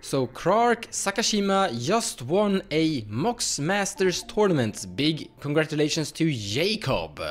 So Krark Sakashima just won a moxmasters tournament. Big congratulations to Jacob.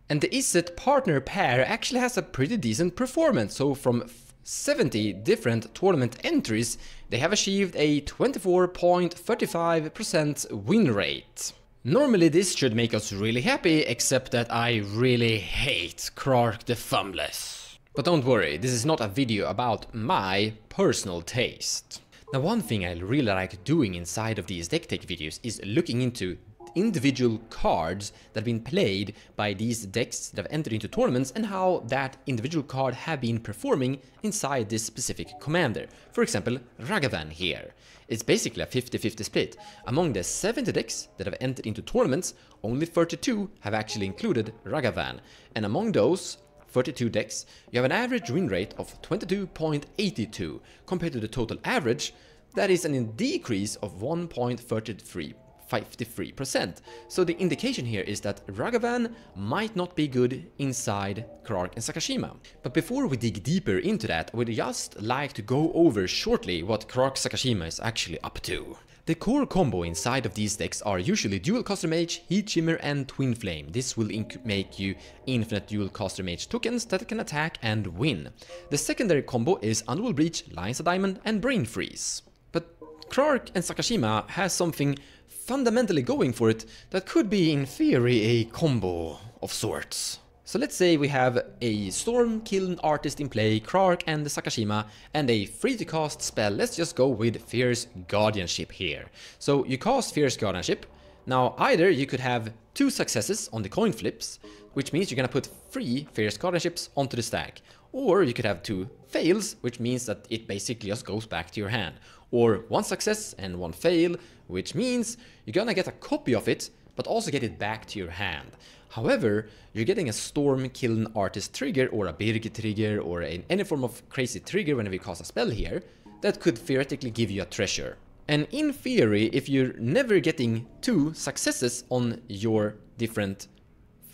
And the Iset partner pair actually has a pretty decent performance. So from 70 different tournament entries, they have achieved a 24.35% win rate. Normally this should make us really happy, except that I really hate Krark the Thumbless. But don't worry, this is not a video about my personal taste. Now, one thing I really like doing inside of these deck tech videos is looking into individual cards that have been played by these decks that have entered into tournaments and how that individual card have been performing inside this specific commander. For example, Ragavan here. It's basically a 50-50 split. Among the 70 decks that have entered into tournaments, only 32 have actually included Ragavan. And among those 32 decks, you have an average win rate of 22.82 compared to the total average. That is a decrease of 1.53%. So the indication here is that Ragavan might not be good inside Krark and Sakashima. But before we dig deeper into that, I would just like to go over shortly what Krark Sakashima is actually up to. The core combo inside of these decks are usually Dual Caster Mage, Heat Shimmer and Twin Flame. This will make you infinite Dual Caster Mage tokens that can attack and win. The secondary combo is Underworld Breach, Lines of Diamond and Brain Freeze. But Krark and Sakashima has something fundamentally going for it that could be in theory a combo of sorts. So let's say we have a Storm Kiln Artist in play, Krark and Sakashima, and a free to cast spell. Let's just go with Fierce Guardianship here. So you cast Fierce Guardianship. Now either you could have 2 successes on the coin flips, which means you're gonna put 3 Fierce Guardianships onto the stack. Or you could have 2 fails, which means that it basically just goes back to your hand. Or 1 success and 1 fail, which means you're gonna get a copy of it, but also get it back to your hand. However, you're getting a Storm Kiln Artist trigger or a Birg trigger or any form of crazy trigger whenever you cast a spell here that could theoretically give you a treasure. And in theory, if you're never getting 2 successes on your different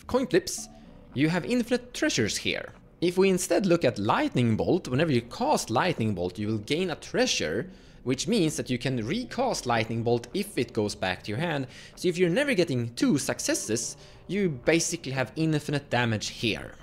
coin flips, you have infinite treasures here. If we instead look at Lightning Bolt, whenever you cast Lightning Bolt, you will gain a treasure, which means that you can recast Lightning Bolt if it goes back to your hand. So if you're never getting 2 successes, you basically have infinite damage here.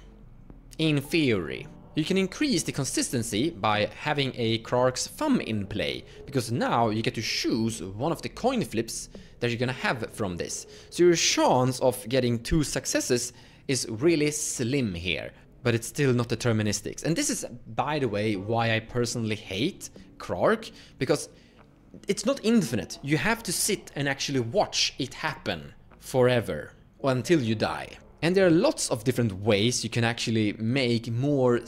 In theory. You can increase the consistency by having a Krark's Thumb in play, because now you get to choose one of the coin flips that you're gonna have from this. So your chance of getting 2 successes is really slim here, but it's still not deterministic. And this is, by the way, why I personally hate Krark, because it's not infinite. You have to sit and actually watch it happen forever until you die. And there are lots of different ways you can actually make more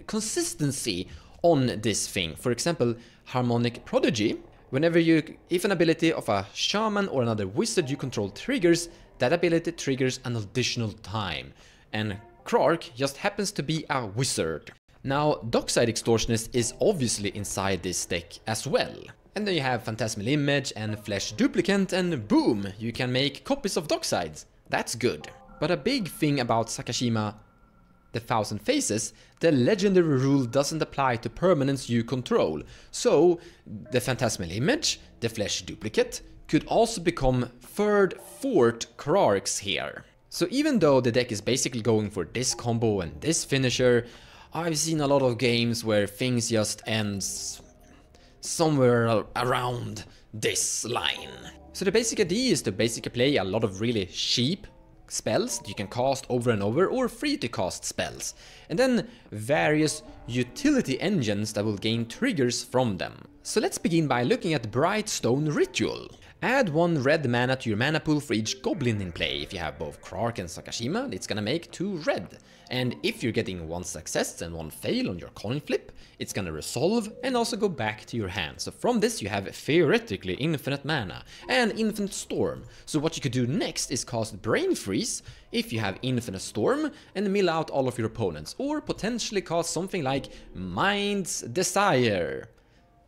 consistency on this thing. For example, Harmonic Prodigy. If an ability of a shaman or another wizard you control triggers, that ability triggers an additional time. And Krark just happens to be a wizard. Now, Dockside Extortionist is obviously inside this deck as well. And then you have Phantasmal Image and Flesh Duplicant, and boom, you can make copies of Docksides. That's good. But a big thing about Sakashima, the Thousand Faces, the legendary rule doesn't apply to permanents you control. So, the Phantasmal Image, the Flesh Duplicate, could also become 3rd, 4th Krarks here. So even though the deck is basically going for this combo and this finisher, I've seen a lot of games where things just ends somewhere around this line. So the basic idea is to basically play a lot of really cheap spells that you can cast over and over, or free to cast spells, and then various utility engines that will gain triggers from them. So let's begin by looking at Brightstone Ritual. Add 1 red mana to your mana pool for each goblin in play. If you have both Krark and Sakashima, it's gonna make 2 red. And if you're getting 1 success and 1 fail on your coin flip, it's gonna resolve and also go back to your hand. So from this you have theoretically infinite mana and infinite storm. So what you could do next is cast Brain Freeze if you have infinite storm and mill out all of your opponents, or potentially cast something like Mind's Desire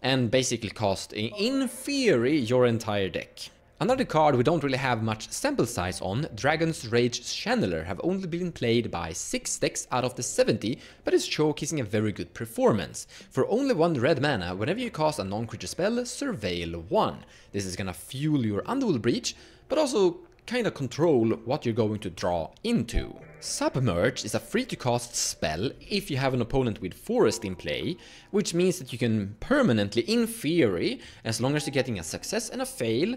and basically cast, in theory, your entire deck. Another card we don't really have much sample size on, Dragon's Rage Channeler, have only been played by 6 decks out of the 70, but is showcasing a very good performance. For only 1 red mana, whenever you cast a non-creature spell, surveil 1. This is gonna fuel your Underworld Breach, but also kinda control what you're going to draw into. Submerge is a free-to-cast spell if you have an opponent with Forest in play, which means that you can permanently, in theory, as long as you're getting a success and a fail,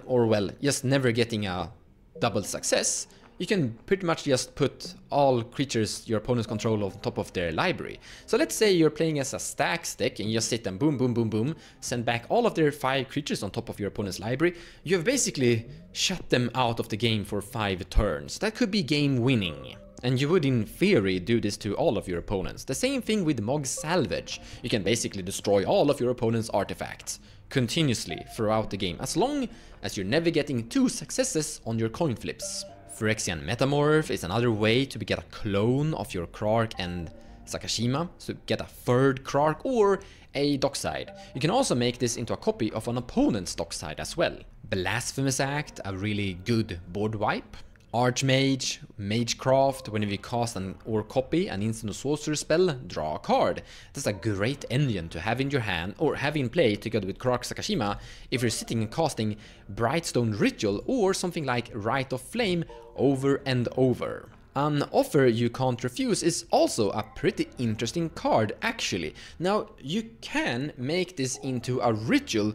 or well, just never getting a double success, you can pretty much just put all creatures your opponents control on top of their library. So let's say you're playing as a stacks deck and you just sit and boom, boom, boom, boom, send back all of their 5 creatures on top of your opponent's library. You have basically shut them out of the game for 5 turns. That could be game winning. And you would in theory do this to all of your opponents. The same thing with Mog Salvage. You can basically destroy all of your opponent's artifacts continuously throughout the game, as long as you're never getting 2 successes on your coin flips. Phyrexian Metamorph is another way to get a clone of your Krark and Sakashima, so get a third Krark or a Dockside. You can also make this into a copy of an opponent's Dockside as well. Blasphemous Act, a really good board wipe. Archmage, Magecraft, whenever you cast or copy an instant or sorcerer spell, draw a card. That's a great engine to have in your hand or have in play together with Krark Sakashima if you're sitting and casting Brightstone Ritual or something like Rite of Flame over and over. An Offer You Can't Refuse is also a pretty interesting card actually. Now you can make this into a ritual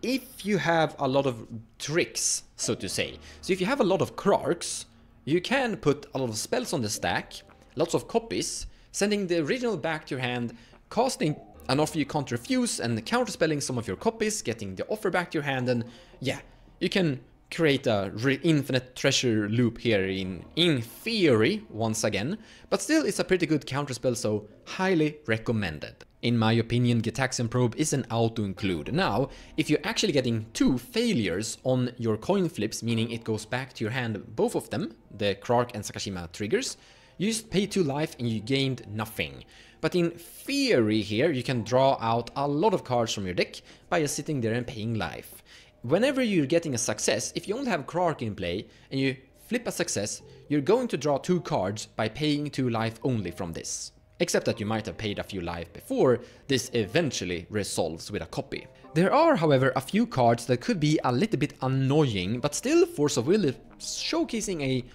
if you have a lot of tricks, so to say. So if you have a lot of Krarks, you can put a lot of spells on the stack, lots of copies, sending the original back to your hand, casting an Offer You Can't Refuse and counterspelling some of your copies, getting the offer back to your hand, and yeah, you can create a infinite treasure loop here in theory, once again, but still it's a pretty good counterspell, so highly recommended. In my opinion, Gitaxian Probe is an auto-include. Now, if you're actually getting 2 failures on your coin flips, meaning it goes back to your hand, both of them, the Krark and Sakashima triggers, you just pay 2 life and you gained nothing. But in theory here, you can draw out a lot of cards from your deck by just sitting there and paying life. Whenever you're getting a success, if you only have Krark in play and you flip a success, you're going to draw 2 cards by paying 2 life only from this. Except that you might have paid a few life before, this eventually resolves with a copy. There are, however, a few cards that could be a little bit annoying, but still Force of Will is showcasing a...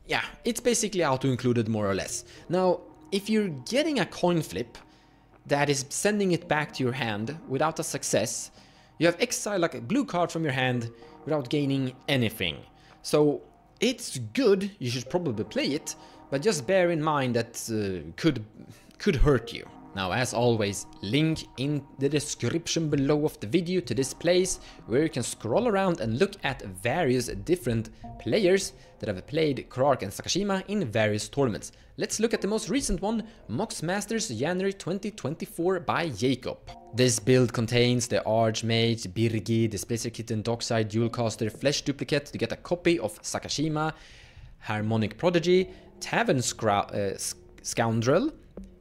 yeah, it's basically auto-included more or less. Now, if you're getting a coin flip that is sending it back to your hand without a success, you have exiled like a blue card from your hand without gaining anything. So it's good, you should probably play it, but just bear in mind that could hurt you. Now, as always, link in the description below of the video to this place where you can scroll around and look at various different players that have played Krark and Sakashima in various tournaments. Let's look at the most recent one, Moxmasters January 2024 by Jacob. This build contains the Archmage, Birgi, Displacer Kitten, Dockside, Dualcaster, Flesh Duplicate to get a copy of Sakashima, Harmonic Prodigy, Tavern Scoundrel,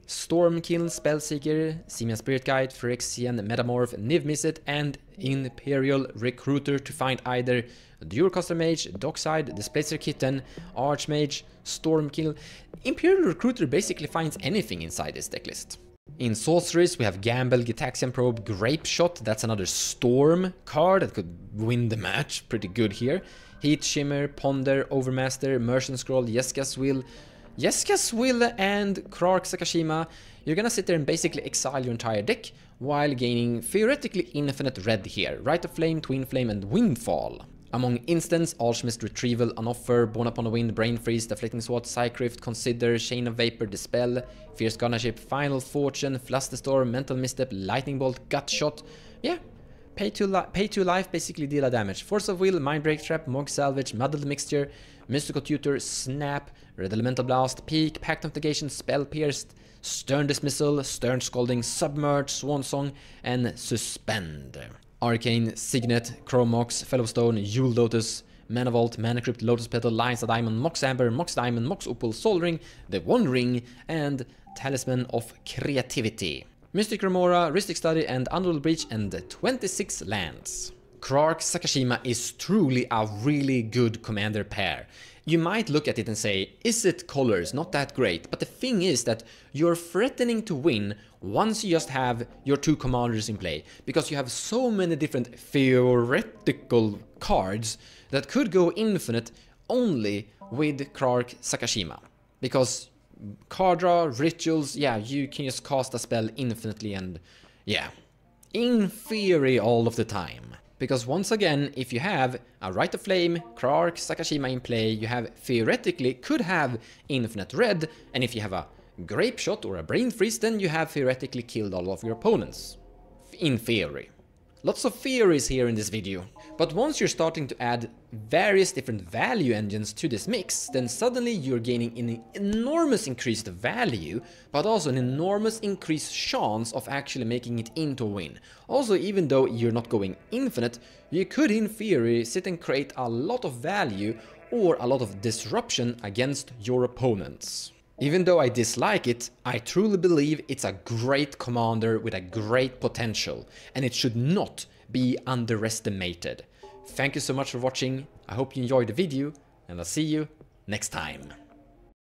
Stormkill, Spellseeker, Simian Spirit Guide, Phyrexian Metamorph, Niv Mizzet, and Imperial Recruiter to find either Dualcaster Mage, Dockside, Displacer Kitten, Archmage, Stormkill. Imperial Recruiter basically finds anything inside this decklist. In Sorceries, we have Gamble, Gitaxian Probe, Grape Shot, that's another Storm card that could win the match, pretty good here. Heat Shimmer, Ponder, Overmaster, Merchant Scroll, Jeska's Will, and Krark Sakashima. You're gonna sit there and basically exile your entire deck while gaining theoretically infinite red here. Rite of Flame, Twin Flame, and Windfall. Among instants, Alchemist Retrieval, Unoffer, Born Upon a Wind, Brain Freeze, Deflecting Sword, Psychrift, Consider, Chain of Vapor, Dispel, Fierce Gunnership, Final Fortune, Flusterstorm, Mental Misstep, Lightning Bolt, Gut Shot. Yeah, pay 2 life, basically deal a damage. Force of Will, Mindbreak Trap, Mog Salvage, Muddled Mixture, Mystical Tutor, Snap, Red Elemental Blast, Peak, Pact of Negation, Spell Pierced, Stern Dismissal, Stern Scolding, Submerge, Swan Song, and Suspend. Arcane, Signet, Chromox, Fellowstone, Yule Lotus, Mana Vault, Mana Crypt, Lotus Petal, Lions of Diamond, Mox Amber, Mox Diamond, Mox Opal, Soul Ring, The One Ring, and Talisman of Creativity. Mystic Remora, Rhystic Study, and Underworld Breach, and 26 lands. Krark Sakashima is truly a really good commander pair. You might look at it and say, is it colors? Not that great. But the thing is that you're threatening to win once you just have your two commanders in play, because you have so many different theoretical cards that could go infinite only with Krark Sakashima. Because card draw, rituals, yeah, you can just cast a spell infinitely and yeah, in theory all of the time. Because once again, if you have a Rite of Flame, Krark Sakashima in play, you have theoretically could have infinite red, and if you have a Grape Shot or a Brain Freeze, then you have theoretically killed all of your opponents. In theory. Lots of theories here in this video. But once you're starting to add various different value engines to this mix, then suddenly you're gaining an enormous increased value, but also an enormous increased chance of actually making it into a win. Also, even though you're not going infinite, you could in theory sit and create a lot of value or a lot of disruption against your opponents. Even though I dislike it, I truly believe it's a great commander with a great potential, and it should not be underestimated. Thank you so much for watching, I hope you enjoyed the video, and I'll see you next time.